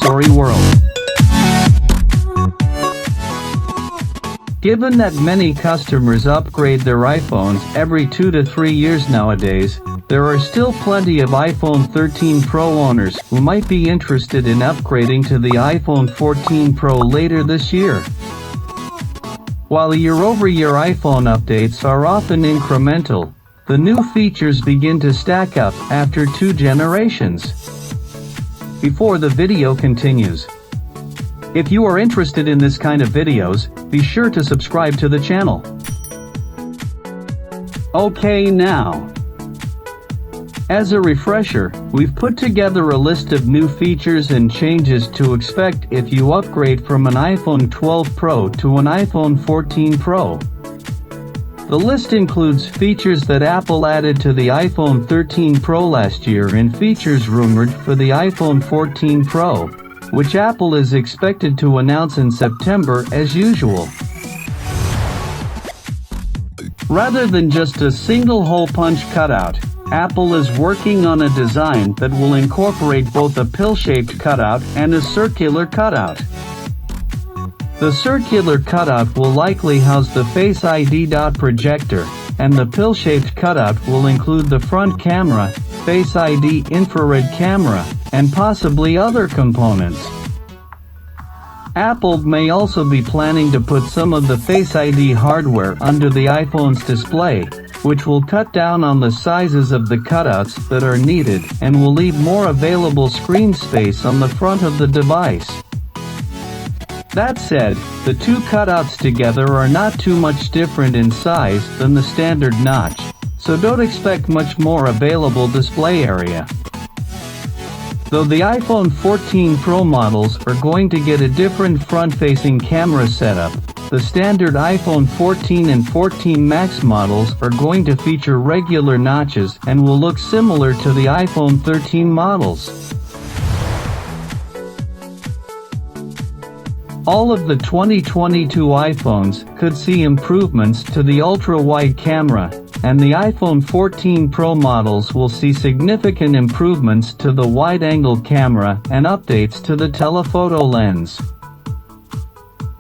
story world. Given that many customers upgrade their iPhones every 2 to 3 years nowadays, there are still plenty of iPhone 13 Pro owners who might be interested in upgrading to the iPhone 14 Pro later this year. While year-over-year iPhone updates are often incremental, the new features begin to stack up after 2 generations. Before the video continues, if you are interested in this kind of videos, be sure to subscribe to the channel. Okay, now, as a refresher, we've put together a list of new features and changes to expect if you upgrade from an iPhone 12 Pro to an iPhone 14 Pro. The list includes features that Apple added to the iPhone 13 Pro last year and features rumored for the iPhone 14 Pro, which Apple is expected to announce in September as usual. Rather than just a single hole punch cutout, Apple is working on a design that will incorporate both a pill-shaped cutout and a circular cutout. The circular cutout will likely house the Face ID projector, and the pill-shaped cutout will include the front camera, Face ID infrared camera, and possibly other components. Apple may also be planning to put some of the Face ID hardware under the iPhone's display, which will cut down on the sizes of the cutouts that are needed and will leave more available screen space on the front of the device. That said, the 2 cutouts together are not too much different in size than the standard notch, so don't expect much more available display area. Though the iPhone 14 Pro models are going to get a different front-facing camera setup, the standard iPhone 14 and 14 Max models are going to feature regular notches and will look similar to the iPhone 13 models. All of the 2022 iPhones could see improvements to the ultra-wide camera, and the iPhone 14 Pro models will see significant improvements to the wide-angle camera and updates to the telephoto lens.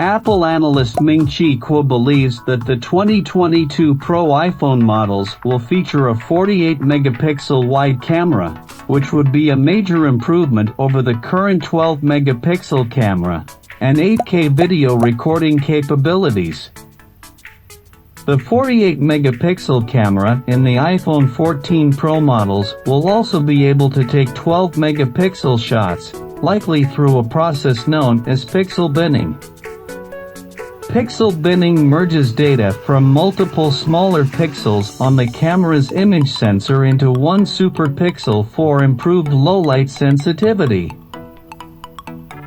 Apple analyst Ming-Chi Kuo believes that the 2022 Pro iPhone models will feature a 48-megapixel wide camera, which would be a major improvement over the current 12-megapixel camera, and 8K video recording capabilities. The 48-megapixel camera in the iPhone 14 Pro models will also be able to take 12-megapixel shots, likely through a process known as pixel binning. Pixel binning merges data from multiple smaller pixels on the camera's image sensor into one superpixel for improved low-light sensitivity.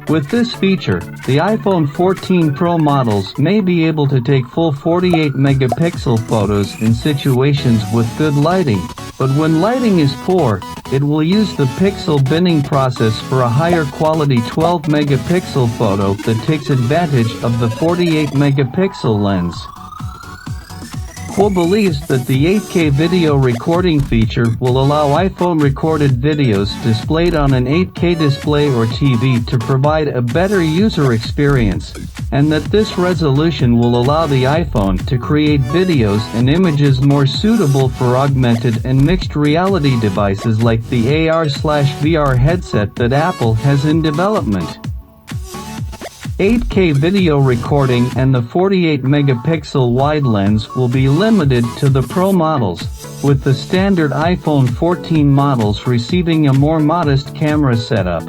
With this feature, the iPhone 14 Pro models may be able to take full 48-megapixel photos in situations with good lighting, but when lighting is poor, it will use the pixel binning process for a higher quality 12-megapixel photo that takes advantage of the 48-megapixel lens. Kuo believes that the 8K video recording feature will allow iPhone-recorded videos displayed on an 8K display or TV to provide a better user experience, and that this resolution will allow the iPhone to create videos and images more suitable for augmented and mixed reality devices like the AR/VR headset that Apple has in development. 8K video recording and the 48-megapixel wide lens will be limited to the Pro models, with the standard iPhone 14 models receiving a more modest camera setup.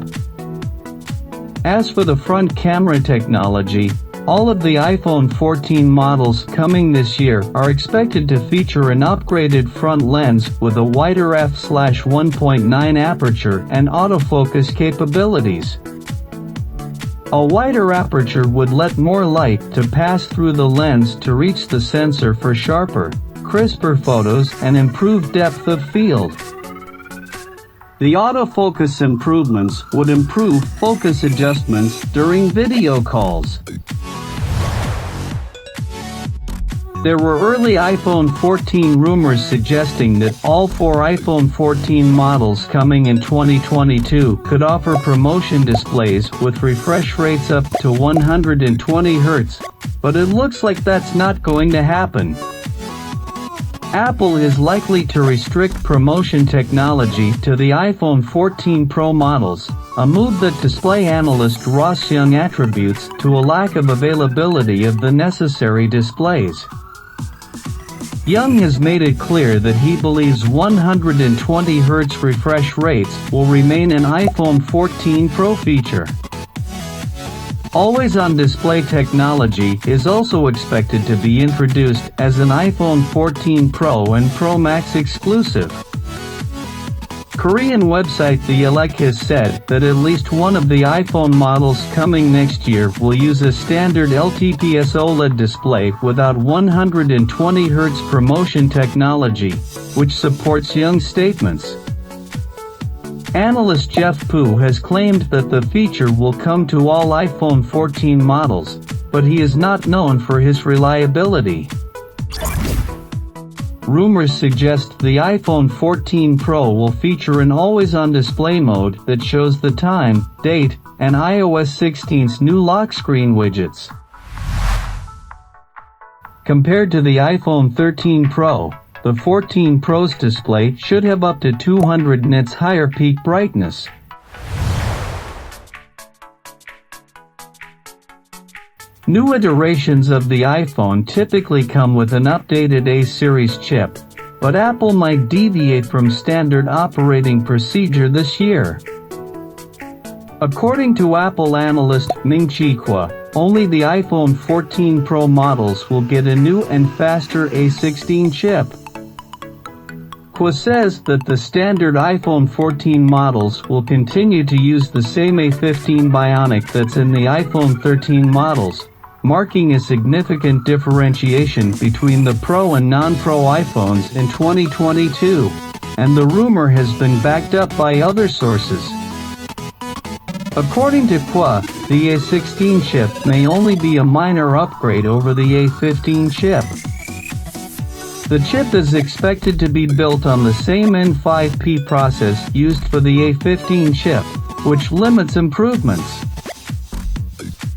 As for the front camera technology, all of the iPhone 14 models coming this year are expected to feature an upgraded front lens with a wider f/1.9 aperture and autofocus capabilities. A wider aperture would let more light to pass through the lens to reach the sensor for sharper, crisper photos and improved depth of field. The autofocus improvements would improve focus adjustments during video calls. There were early iPhone 14 rumors suggesting that all 4 iPhone 14 models coming in 2022 could offer promotion displays with refresh rates up to 120 Hz, but it looks like that's not going to happen. Apple is likely to restrict promotion technology to the iPhone 14 Pro models, a move that display analyst Ross Young attributes to a lack of availability of the necessary displays. Young has made it clear that he believes 120 Hz refresh rates will remain an iPhone 14 Pro feature. Always-on display technology is also expected to be introduced as an iPhone 14 Pro and Pro Max exclusive. Korean website The Elec has said that at least one of the iPhone models coming next year will use a standard LTPS OLED display without 120 Hz promotion technology, which supports Young's statements. Analyst Jeff Poo has claimed that the feature will come to all iPhone 14 models, but he is not known for his reliability. Rumors suggest the iPhone 14 Pro will feature an always-on display mode that shows the time, date, and iOS 16's new lock screen widgets. Compared to the iPhone 13 Pro, the 14 Pro's display should have up to 200 nits higher peak brightness. New iterations of the iPhone typically come with an updated A-series chip, but Apple might deviate from standard operating procedure this year. According to Apple analyst Ming-Chi Kuo, only the iPhone 14 Pro models will get a new and faster A16 chip. Kuo says that the standard iPhone 14 models will continue to use the same A15 Bionic that's in the iPhone 13 models, marking a significant differentiation between the Pro and non-Pro iPhones in 2022, and the rumor has been backed up by other sources. According to Kuo, the A16 chip may only be a minor upgrade over the A15 chip. The chip is expected to be built on the same N5P process used for the A15 chip, which limits improvements.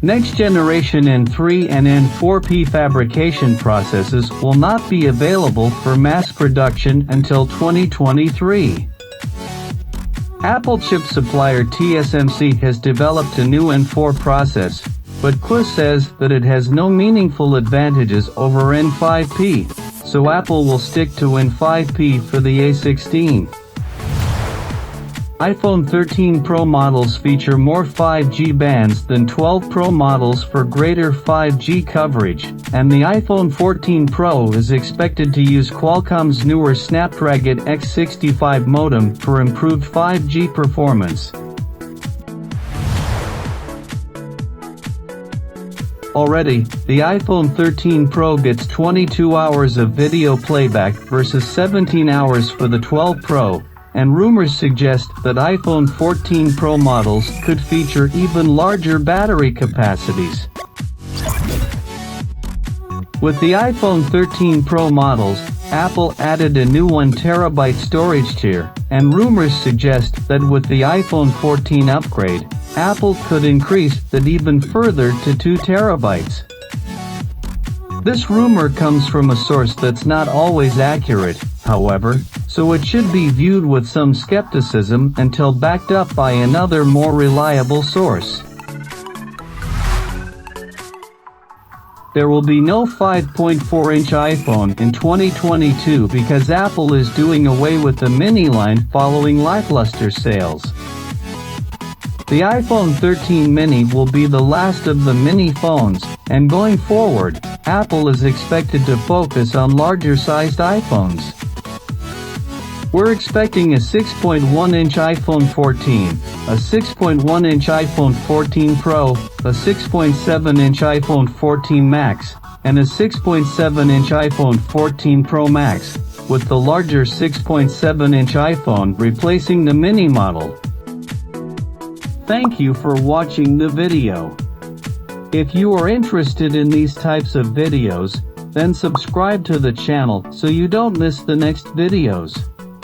Next-generation N3 and N4P fabrication processes will not be available for mass production until 2023. Apple chip supplier TSMC has developed a new N4 process, but Kuo says that it has no meaningful advantages over N5P, so Apple will stick to N5P for the A16. iPhone 13 Pro models feature more 5G bands than 12 Pro models for greater 5G coverage, and the iPhone 14 Pro is expected to use Qualcomm's newer Snapdragon X65 modem for improved 5G performance. Already, the iPhone 13 Pro gets 22 hours of video playback versus 17 hours for the 12 Pro, and rumors suggest that iPhone 14 Pro models could feature even larger battery capacities. With the iPhone 13 Pro models, Apple added a new 1TB storage tier, and rumors suggest that with the iPhone 14 upgrade, Apple could increase that even further to 2 TB. This rumor comes from a source that's not always accurate, however, so it should be viewed with some skepticism until backed up by another more reliable source. There will be no 5.4-inch iPhone in 2022 because Apple is doing away with the mini line following lackluster sales. The iPhone 13 mini will be the last of the mini phones, and going forward, Apple is expected to focus on larger-sized iPhones. We're expecting a 6.1-inch iPhone 14, a 6.1-inch iPhone 14 Pro, a 6.7-inch iPhone 14 Max, and a 6.7-inch iPhone 14 Pro Max, with the larger 6.7-inch iPhone replacing the mini model. Thank you for watching the video. If you are interested in these types of videos, Then subscribe to the channel so you don't miss the next videos.